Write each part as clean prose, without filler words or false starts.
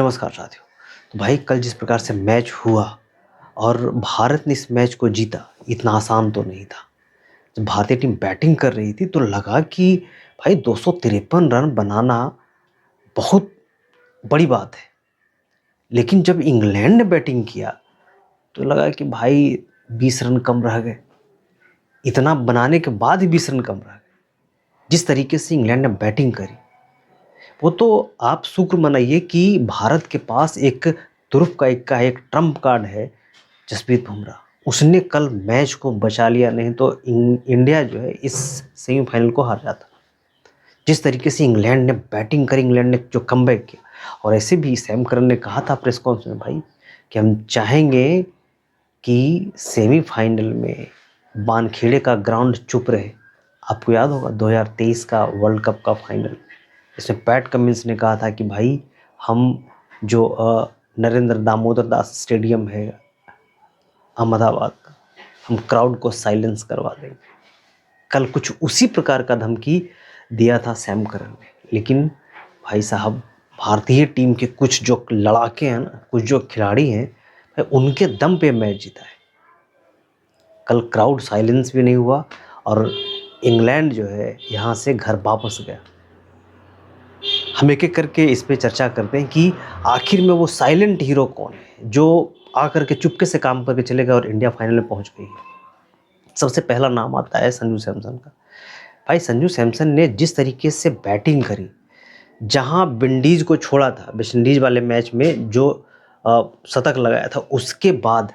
नमस्कार साथियों। तो भाई कल जिस प्रकार से मैच हुआ और भारत ने इस मैच को जीता, इतना आसान तो नहीं था। जब भारतीय टीम बैटिंग कर रही थी तो लगा कि भाई 253 रन बनाना बहुत बड़ी बात है। लेकिन जब इंग्लैंड ने बैटिंग किया तो लगा कि भाई 20 रन कम रह गए। इतना बनाने के बाद ही 20 रन कम रह गए। जिस तरीके से इंग्लैंड ने बैटिंग करी, वो तो आप शुक्र मनाइए कि भारत के पास एक तुरुप का एक ट्रम्प कार्ड है, जसप्रीत बुमराह। उसने कल मैच को बचा लिया, नहीं तो इंडिया जो है इस सेमीफाइनल को हार जाता। जिस तरीके से इंग्लैंड ने बैटिंग करी, इंग्लैंड ने जो कमबैक किया, और ऐसे भी सैम करन ने कहा था प्रेस कॉन्फ्रेंस में भाई कि हम चाहेंगे कि सेमीफाइनल में वानखेड़े का ग्राउंड चुप रहे। आपको याद होगा 2023 का वर्ल्ड कप का फाइनल, इसमें पैट कमिंस ने कहा था कि भाई हम जो नरेंद्र दामोदर दास स्टेडियम है अहमदाबाद का, हम क्राउड को साइलेंस करवा देंगे। कल कुछ उसी प्रकार का धमकी दिया था सैम करन ने। लेकिन भाई साहब, भारतीय टीम के कुछ जो लड़ाके हैं ना, कुछ जो खिलाड़ी हैं, उनके दम पे मैच जीता है। कल क्राउड साइलेंस भी नहीं हुआ और इंग्लैंड जो है यहाँ से घर वापस गया। हम एक एक करके इस पे चर्चा करते हैं कि आखिर में वो साइलेंट हीरो कौन है जो आकर के चुपके से काम करके चले गए और इंडिया फाइनल में पहुंच गई है। सबसे पहला नाम आता है संजू सैमसन का। भाई संजू सैमसन ने जिस तरीके से बैटिंग करी, जहां विंडीज को छोड़ा था, वेस्ट इंडीज वाले मैच में जो शतक लगाया था, उसके बाद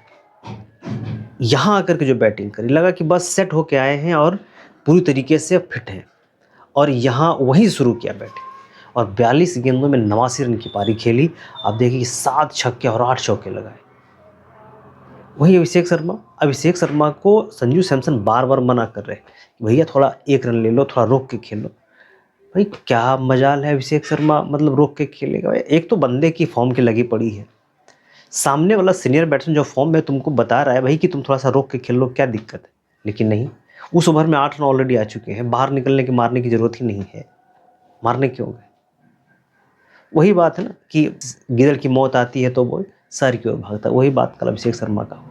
यहाँ आकर के जो बैटिंग करी, लगा कि बस सेट होके आए हैं और पूरी तरीके से फिट हैं, और यहाँ वहीं शुरू किया बैटिंग और 42 गेंदों में 89 रन की पारी खेली। आप देखिए 7 छक्के और 8 चौके लगाए। वहीं अभिषेक शर्मा को संजू सैमसन बार बार मना कर रहे कि भैया थोड़ा 1 रन ले लो, थोड़ा रोक के खेलो। भाई क्या मजाल है, अभिषेक शर्मा मतलब रोक के खेलेगा? एक तो बंदे की फॉर्म की लगी पड़ी है, सामने वाला सीनियर बैट्समैन जो फॉर्म में तुमको बता रहा है भाई कि तुम थोड़ा सा रोक के खेल लो, क्या दिक्कत है? लेकिन नहीं, उस ओवर में 8 रन ऑलरेडी आ चुके हैं, बाहर निकलने की मारने की जरूरत ही नहीं है। मारने क्यों गए? वही बात है ना कि गिदड़ की मौत आती है तो वो सर की ओर भागता है। वही बात कल अभिषेक शर्मा का।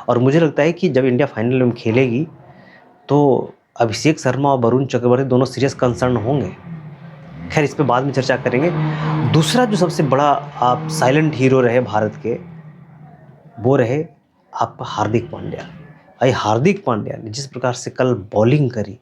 और मुझे लगता है कि जब इंडिया फाइनल में खेलेगी तो अभिषेक शर्मा और वरुण चक्रवर्ती दोनों सीरियस कंसर्न होंगे। खैर, इस पे बाद में चर्चा करेंगे। दूसरा जो सबसे बड़ा आप साइलेंट हीरो रहे भारत के, वो रहे आप हार्दिक पांड्या। भाई हार्दिक पांड्या ने जिस प्रकार से कल बॉलिंग करी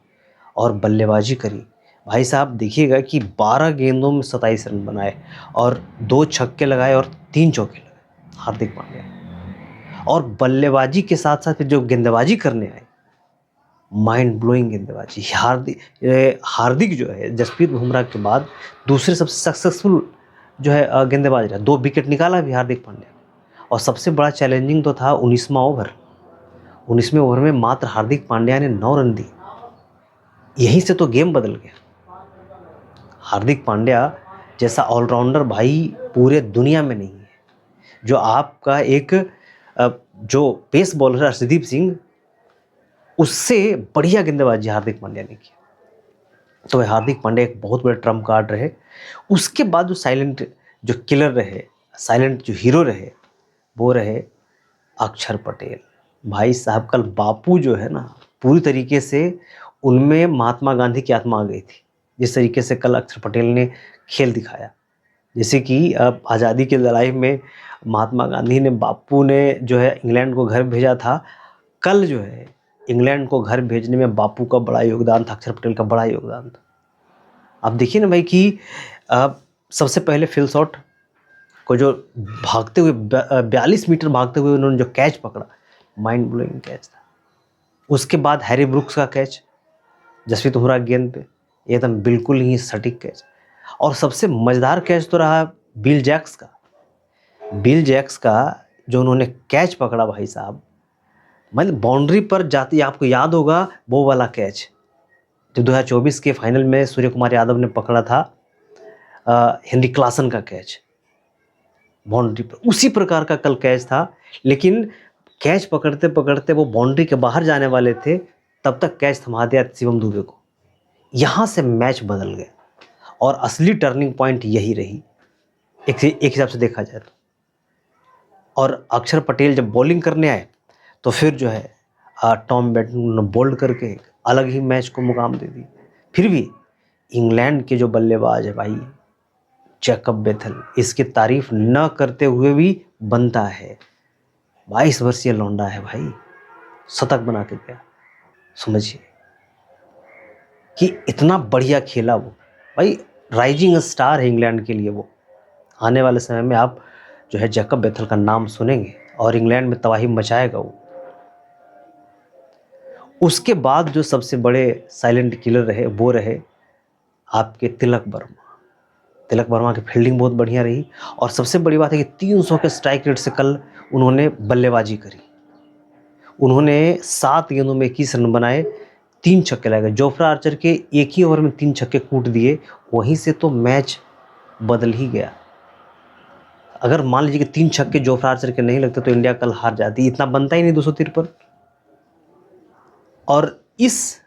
और बल्लेबाजी करी, भाई साहब देखिएगा कि 12 गेंदों में 27 रन बनाए और 2 छक्के लगाए और 3 चौके लगाए हार्दिक पांड्या। और बल्लेबाजी के साथ साथ जो गेंदबाजी करने आए, माइंड ब्लोइंग गेंदबाजी। हार्दिक जो है जसप्रीत बुमराह के बाद दूसरे सबसे सक्सेसफुल जो है गेंदबाज रहा। 2 विकेट निकाला भी हार्दिक पांड्या। और सबसे बड़ा चैलेंजिंग तो था 19वां ओवर। 19वें ओवर में मात्र हार्दिक पांड्या ने 9 रन दिए। यहीं से तो गेम बदल गया। हार्दिक पांड्या जैसा ऑलराउंडर भाई पूरे दुनिया में नहीं है। जो आपका एक जो पेस बॉलर अर्शदीप सिंह, उससे बढ़िया गेंदबाजी हार्दिक पांड्या ने की। तो हार्दिक पांड्या एक बहुत बड़े ट्रम्प कार्ड रहे। उसके बाद जो साइलेंट जो किलर रहे, साइलेंट जो हीरो रहे, वो रहे अक्षर पटेल। भाई साहब कल बापू जो है ना, पूरी तरीके से उनमें महात्मा गांधी की आत्मा आ गई थी। जिस तरीके से कल अक्षर पटेल ने खेल दिखाया, जैसे कि आज़ादी की लड़ाई में महात्मा गांधी ने, बापू ने जो है इंग्लैंड को घर भेजा था, कल जो है इंग्लैंड को घर भेजने में बापू का बड़ा योगदान था, अक्षर पटेल का बड़ा योगदान था। आप देखिए ना भाई कि सबसे पहले फिल शॉट को जो भागते हुए 42 मीटर भागते हुए उन्होंने जो कैच पकड़ा, माइंड ब्लोइंग कैच था। उसके बाद हैरी ब्रुक्स का कैच जसप्रीत बुमराह गेंद पे, एकदम बिल्कुल ही सटीक कैच। और सबसे मज़ेदार कैच तो रहा बिल जैक्स का जो उन्होंने कैच पकड़ा भाई साहब, मतलब बाउंड्री पर जाती। आपको याद होगा वो वाला कैच जो 2024 के फाइनल में सूर्य कुमार यादव ने पकड़ा था, हेनरी क्लासन का कैच बाउंड्री पर, उसी प्रकार का कल कैच था। लेकिन कैच पकड़ते पकड़ते वो बाउंड्री के बाहर जाने वाले थे, तब तक कैच थमा दिया शिवम दुबे को। यहाँ से मैच बदल गया और असली टर्निंग पॉइंट यही रही। एक हिसाब से देखा जाए तो। और अक्षर पटेल जब बॉलिंग करने आए तो फिर जो है टॉम बेटन ने बोल्ड करके एक अलग ही मैच को मुकाम दे दी। फिर भी इंग्लैंड के जो बल्लेबाज है भाई, जैकब बेथल, इसकी तारीफ न करते हुए भी बनता है। 22 वर्षीय लौंडा है भाई, शतक बना के गया। समझिए कि इतना बढ़िया खेला वो भाई, राइजिंग स्टार है इंग्लैंड के लिए वो। आने वाले समय में आप जो है जैकब बेथल का नाम सुनेंगे और इंग्लैंड में तबाही मचाएगा वो। उसके बाद जो सबसे बड़े साइलेंट किलर रहे वो रहे आपके तिलक वर्मा। तिलक वर्मा की फील्डिंग बहुत बढ़िया रही और सबसे बड़ी बात है कि 300 के स्ट्राइक रेट से कल उन्होंने बल्लेबाजी करी। उन्होंने 7 गेंदों में 21 रन बनाए, 3 छक्के लगाए। जोफ्रा आर्चर के एक ही ओवर में 3 छक्के कूट दिए, वहीं से तो मैच बदल ही गया। अगर मान लीजिए कि 3 छक्के जोफ्रा आर्चर के नहीं लगते तो इंडिया कल हार जाती। इतना बनता ही नहीं 253। और इस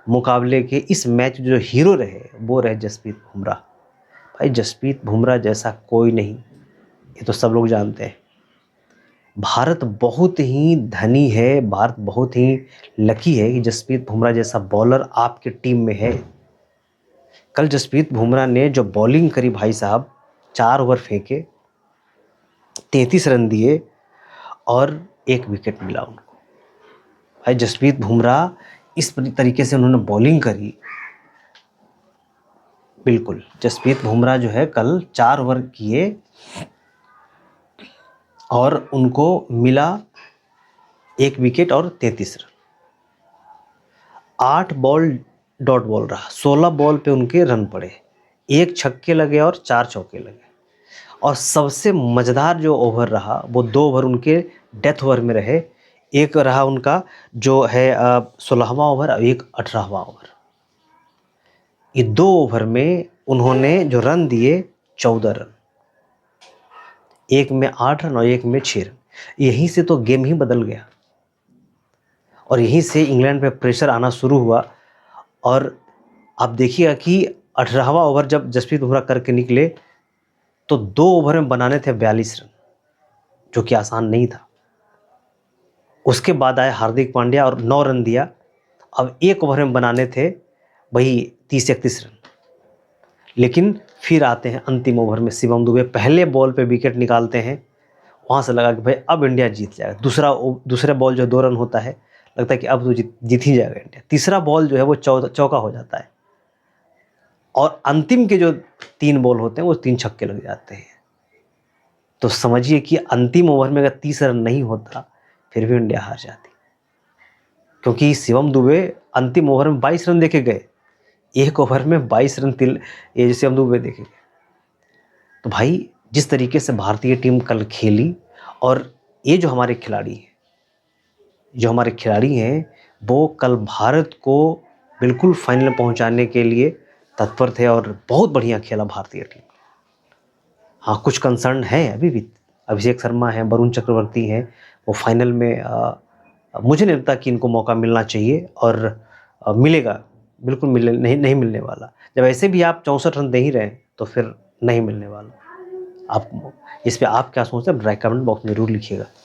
मुकाबले के इस मैच जो हीरो रहे वो रहे जसप्रीत बुमराह। भाई जसप्रीत बुमराह जैसा कोई नहीं, ये तो सब लोग जानते हैं। भारत बहुत ही धनी है, भारत बहुत ही लकी है कि जसप्रीत बुमराह जैसा बॉलर आपके टीम में है। कल जसप्रीत बुमराह ने जो बॉलिंग करी भाई साहब, 4 ओवर फेंके, 33 रन दिए और 1 विकेट मिला उनको। भाई जसप्रीत बुमराह इस तरीके से उन्होंने बॉलिंग करी। बिल्कुल जसप्रीत बुमराह जो है कल 4 ओवर किए और उनको मिला 1 विकेट और 33 रन। 8 बॉल डॉट बॉल रहा, 16 बॉल पे उनके रन पड़े, 1 छक्के लगे और 4 चौके लगे। और सबसे मज़ेदार जो ओवर रहा वो 2 ओवर उनके डेथ ओवर में रहे। एक रहा उनका जो है 16वां ओवर और एक 18वां ओवर। ये 2 ओवर में उन्होंने जो रन दिए 14 रन, एक में 8 रन और एक में 6 रन। यहीं से तो गेम ही बदल गया और यहीं से इंग्लैंड पे प्रेशर आना शुरू हुआ। और आप देखिएगा कि 18वां ओवर जब जसप्रीत बुमराह करके निकले तो 2 ओवर में बनाने थे 42 रन, जो कि आसान नहीं था। उसके बाद आए हार्दिक पांड्या और 9 रन दिया। अब 1 ओवर में बनाने थे वही 30-31 रन। लेकिन फिर आते हैं अंतिम ओवर में शिवम दुबे, पहले बॉल पे विकेट निकालते हैं। वहाँ से लगा कि भाई अब इंडिया जीत जाएगा। दूसरे बॉल जो 2 रन होता है, लगता है कि अब तो जीत ही जाएगा इंडिया। तीसरा बॉल जो है वो चौका हो जाता है और अंतिम के जो 3 बॉल होते हैं वो 3 छक्के लग जाते हैं। तो समझिए कि अंतिम ओवर में अगर 30 रन नहीं होता फिर भी इंडिया हार जाती, क्योंकि शिवम दुबे अंतिम ओवर में 22 रन देके गए। 1 ओवर में 22 रन ये शिवम दुबे देखे गए। तो भाई जिस तरीके से भारतीय टीम कल खेली, और ये जो हमारे खिलाड़ी हैं वो कल भारत को बिल्कुल फाइनल पहुंचाने के लिए तत्पर थे और बहुत बढ़िया खेला भारतीय टीम। हाँ कुछ कंसर्न है अभी भी। अभिषेक शर्मा हैं, वरुण चक्रवर्ती हैं, वो फाइनल में मुझे नहीं लगता कि इनको मौका मिलना चाहिए और मिलेगा। बिल्कुल नहीं मिलने वाला। जब ऐसे भी आप 64 रन दे ही रहे हैं तो फिर नहीं मिलने वाला। आप इस पे आप क्या सोचते हैं, कमेंट बॉक्स में ज़रूर लिखिएगा।